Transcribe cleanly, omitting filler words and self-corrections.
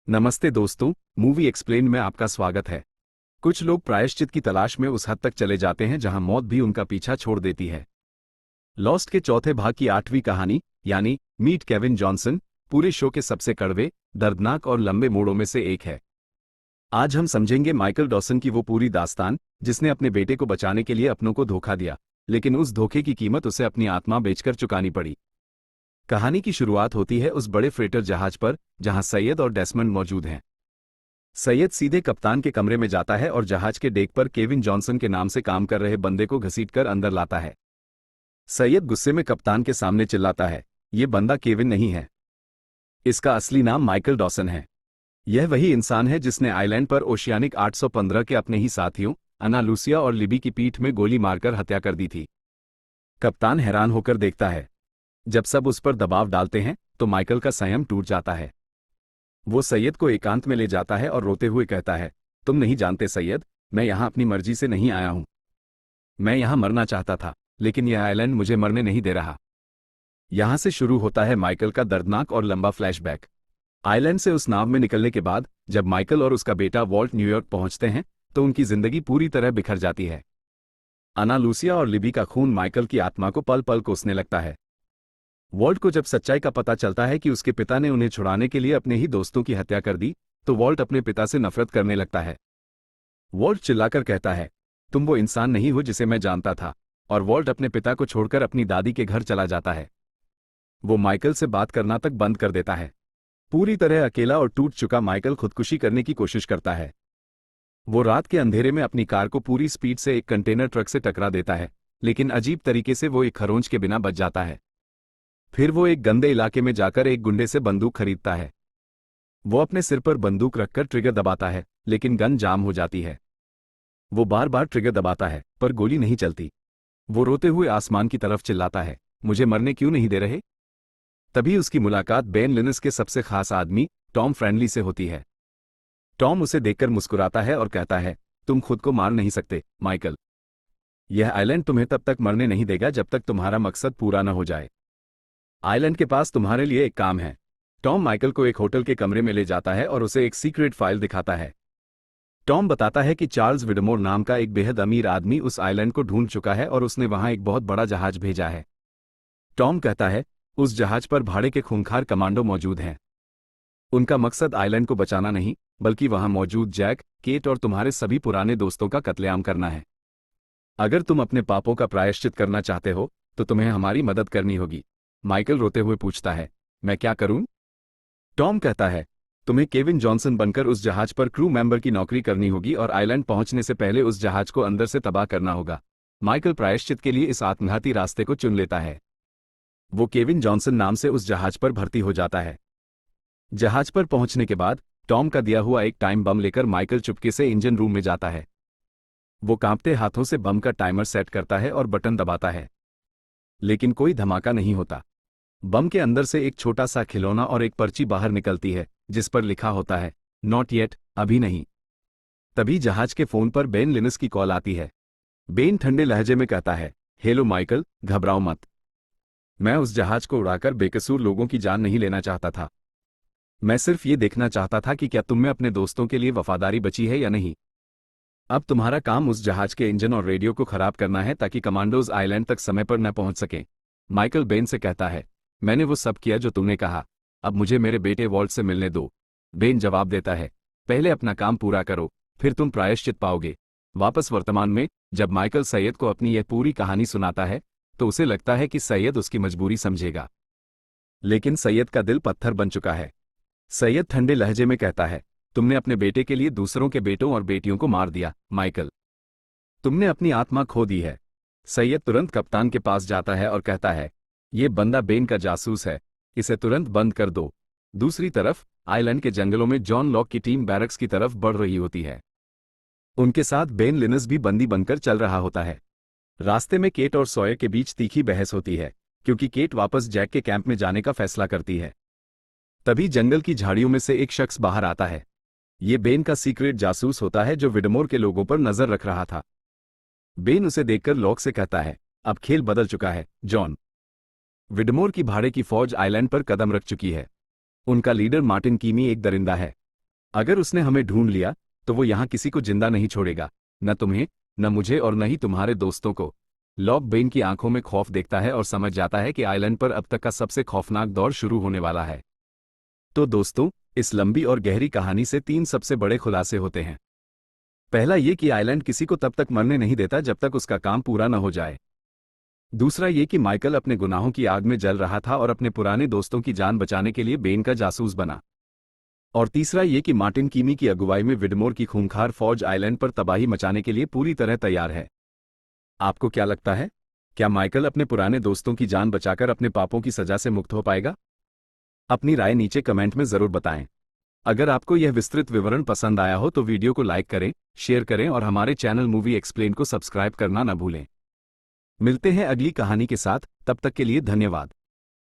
नमस्ते दोस्तों, movie explain में आपका स्वागत है। कुछ लोग प्रायश्चित की तलाश में उस हद तक चले जाते हैं जहां मौत भी उनका पीछा छोड़ देती है। लॉस्ट के चौथे भाग की 8वीं कहानी यानी मीट केविन जॉनसन पूरे शो के सबसे कड़वे, दर्दनाक और लंबे मोड़ों में से एक है। आज हम समझेंगे माइकल डॉसन की वो पूरी दास्तान जिसने अपने बेटे को बचाने के लिए अपनों को धोखा दिया, लेकिन उस धोखे की कीमत उसे अपनी आत्मा बेचकर चुकानी पड़ी। कहानी की शुरुआत होती है उस बड़े फ्रेटर जहाज पर जहां सैयद और डेसमंड मौजूद हैं। सैयद सीधे कप्तान के कमरे में जाता है और जहाज के डेक पर केविन जॉनसन के नाम से काम कर रहे बंदे को घसीटकर अंदर लाता है। सैयद गुस्से में कप्तान के सामने चिल्लाता है, ये बंदा केविन नहीं है, इसका असली नाम माइकल डॉसन है। यह वही इंसान है जिसने आइलैंड पर ओशियानिक 815 के अपने ही साथियों अना लूसिया और लिबी की पीठ में गोली मारकर हत्या कर दी थी। कप्तान हैरान होकर देखता है। जब सब उस पर दबाव डालते हैं तो माइकल का संयम टूट जाता है। वो सैयद को एकांत में ले जाता है और रोते हुए कहता है, तुम नहीं जानते सैयद, मैं यहां अपनी मर्जी से नहीं आया हूं। मैं यहां मरना चाहता था, लेकिन यह आइलैंड मुझे मरने नहीं दे रहा। यहां से शुरू होता है माइकल का दर्दनाक और लंबा फ्लैशबैक। आइलैंड से उस नाव में निकलने के बाद जब माइकल और उसका बेटा वॉल्ट न्यूयॉर्क पहुंचते हैं तो उनकी जिंदगी पूरी तरह बिखर जाती है। अना लूसिया और लिबी का खून माइकल की आत्मा को पल पल कोसने लगता है। वॉल्ट को जब सच्चाई का पता चलता है कि उसके पिता ने उन्हें छुड़ाने के लिए अपने ही दोस्तों की हत्या कर दी, तो वॉल्ट अपने पिता से नफरत करने लगता है। वॉल्ट चिल्लाकर कहता है, तुम वो इंसान नहीं हो जिसे मैं जानता था, और वॉल्ट अपने पिता को छोड़कर अपनी दादी के घर चला जाता है। वो माइकल से बात करना तक बंद कर देता है। पूरी तरह अकेला और टूट चुका माइकल खुदकुशी करने की कोशिश करता है। वो रात के अंधेरे में अपनी कार को पूरी स्पीड से एक कंटेनर ट्रक से टकरा देता है, लेकिन अजीब तरीके से वो एक खरोंच के बिना बच जाता है। फिर वो एक गंदे इलाके में जाकर एक गुंडे से बंदूक खरीदता है। वो अपने सिर पर बंदूक रखकर ट्रिगर दबाता है, लेकिन गन जाम हो जाती है। वो बार बार ट्रिगर दबाता है, पर गोली नहीं चलती। वो रोते हुए आसमान की तरफ चिल्लाता है, मुझे मरने क्यों नहीं दे रहे? तभी उसकी मुलाकात बेन लिनस के सबसे खास आदमी टॉम फ्रेंडली से होती है। टॉम उसे देखकर मुस्कुराता है और कहता है, तुम खुद को मार नहीं सकते माइकल। यह आइलैंड तुम्हें तब तक मरने नहीं देगा जब तक तुम्हारा मकसद पूरा न हो जाए। आइलैंड के पास तुम्हारे लिए एक काम है। टॉम माइकल को एक होटल के कमरे में ले जाता है और उसे एक सीक्रेट फाइल दिखाता है। टॉम बताता है कि चार्ल्स विडमोर नाम का एक बेहद अमीर आदमी उस आइलैंड को ढूंढ चुका है और उसने वहां एक बहुत बड़ा जहाज भेजा है। टॉम कहता है, उस जहाज पर भाड़े के खूंखार कमांडो मौजूद हैं। उनका मकसद आइलैंड को बचाना नहीं, बल्कि वहां मौजूद जैक, केट और तुम्हारे सभी पुराने दोस्तों का कत्लेआम करना है। अगर तुम अपने पापों का प्रायश्चित करना चाहते हो तो तुम्हें हमारी मदद करनी होगी। माइकल रोते हुए पूछता है, मैं क्या करूं? टॉम कहता है, तुम्हें केविन जॉनसन बनकर उस जहाज पर क्रू मेंबर की नौकरी करनी होगी और आइलैंड पहुंचने से पहले उस जहाज को अंदर से तबाह करना होगा। माइकल प्रायश्चित के लिए इस आत्मघाती रास्ते को चुन लेता है। वो केविन जॉनसन नाम से उस जहाज पर भर्ती हो जाता है। जहाज पर पहुंचने के बाद टॉम का दिया हुआ एक टाइम बम लेकर माइकल चुपके से इंजन रूम में जाता है। वो कांपते हाथों से बम का टाइमर सेट करता है और बटन दबाता है, लेकिन कोई धमाका नहीं होता। बम के अंदर से एक छोटा सा खिलौना और एक पर्ची बाहर निकलती है जिस पर लिखा होता है, नॉट येट, अभी नहीं। तभी जहाज के फोन पर बेन लिनस की कॉल आती है। बेन ठंडे लहजे में कहता है, हेलो माइकल, घबराओ मत। मैं उस जहाज को उड़ाकर बेकसूर लोगों की जान नहीं लेना चाहता था। मैं सिर्फ ये देखना चाहता था कि क्या तुम में अपने दोस्तों के लिए वफादारी बची है या नहीं। अब तुम्हारा काम उस जहाज के इंजन और रेडियो को खराब करना है ताकि कमांडोज आइलैंड तक समय पर न पहुंच सकें। माइकल बेन से कहता है, मैंने वो सब किया जो तुमने कहा, अब मुझे मेरे बेटे वॉल्ट से मिलने दो। बेन जवाब देता है, पहले अपना काम पूरा करो, फिर तुम प्रायश्चित पाओगे। वापस वर्तमान में जब माइकल सैयद को अपनी यह पूरी कहानी सुनाता है तो उसे लगता है कि सैयद उसकी मजबूरी समझेगा, लेकिन सैयद का दिल पत्थर बन चुका है। सैयद ठंडे लहजे में कहता है, तुमने अपने बेटे के लिए दूसरों के बेटों और बेटियों को मार दिया माइकल। तुमने अपनी आत्मा खो दी है। सैयद तुरंत कप्तान के पास जाता है और कहता है, ये बंदा बेन का जासूस है, इसे तुरंत बंद कर दो। दूसरी तरफ आइलैंड के जंगलों में जॉन लॉक की टीम बैरक्स की तरफ बढ़ रही होती है। उनके साथ बेन लिनस भी बंदी बनकर चल रहा होता है। रास्ते में केट और सॉयर के बीच तीखी बहस होती है, क्योंकि केट वापस जैक के कैंप में जाने का फैसला करती है। तभी जंगल की झाड़ियों में से एक शख्स बाहर आता है। ये बेन का सीक्रेट जासूस होता है जो विडमोर के लोगों पर नजर रख रहा था। बेन उसे देखकर लॉक से कहता है, अब खेल बदल चुका है जॉन। विडमोर की भाड़े की फौज आइलैंड पर कदम रख चुकी है। उनका लीडर मार्टिन कीमी एक दरिंदा है। अगर उसने हमें ढूंढ लिया तो वो यहाँ किसी को जिंदा नहीं छोड़ेगा, न तुम्हें, न मुझे और न ही तुम्हारे दोस्तों को। लॉक बेन की आंखों में खौफ देखता है और समझ जाता है कि आइलैंड पर अब तक का सबसे खौफनाक दौर शुरू होने वाला है। तो दोस्तों, इस लंबी और गहरी कहानी से 3 सबसे बड़े खुलासे होते हैं। पहला ये कि आइलैंड किसी को तब तक मरने नहीं देता जब तक उसका काम पूरा न हो जाए। दूसरा ये कि माइकल अपने गुनाहों की आग में जल रहा था और अपने पुराने दोस्तों की जान बचाने के लिए बेन का जासूस बना। और तीसरा ये कि मार्टिन कीमी की अगुवाई में विडमोर की खूंखार फौज आइलैंड पर तबाही मचाने के लिए पूरी तरह तैयार है। आपको क्या लगता है, क्या माइकल अपने पुराने दोस्तों की जान बचाकर अपने पापों की सजा से मुक्त हो पाएगा? अपनी राय नीचे कमेंट में जरूर बताएं। अगर आपको यह विस्तृत विवरण पसंद आया हो तो वीडियो को लाइक करें, शेयर करें और हमारे चैनल मूवी एक्सप्लेन को सब्सक्राइब करना न भूलें। मिलते हैं अगली कहानी के साथ, तब तक के लिए धन्यवाद।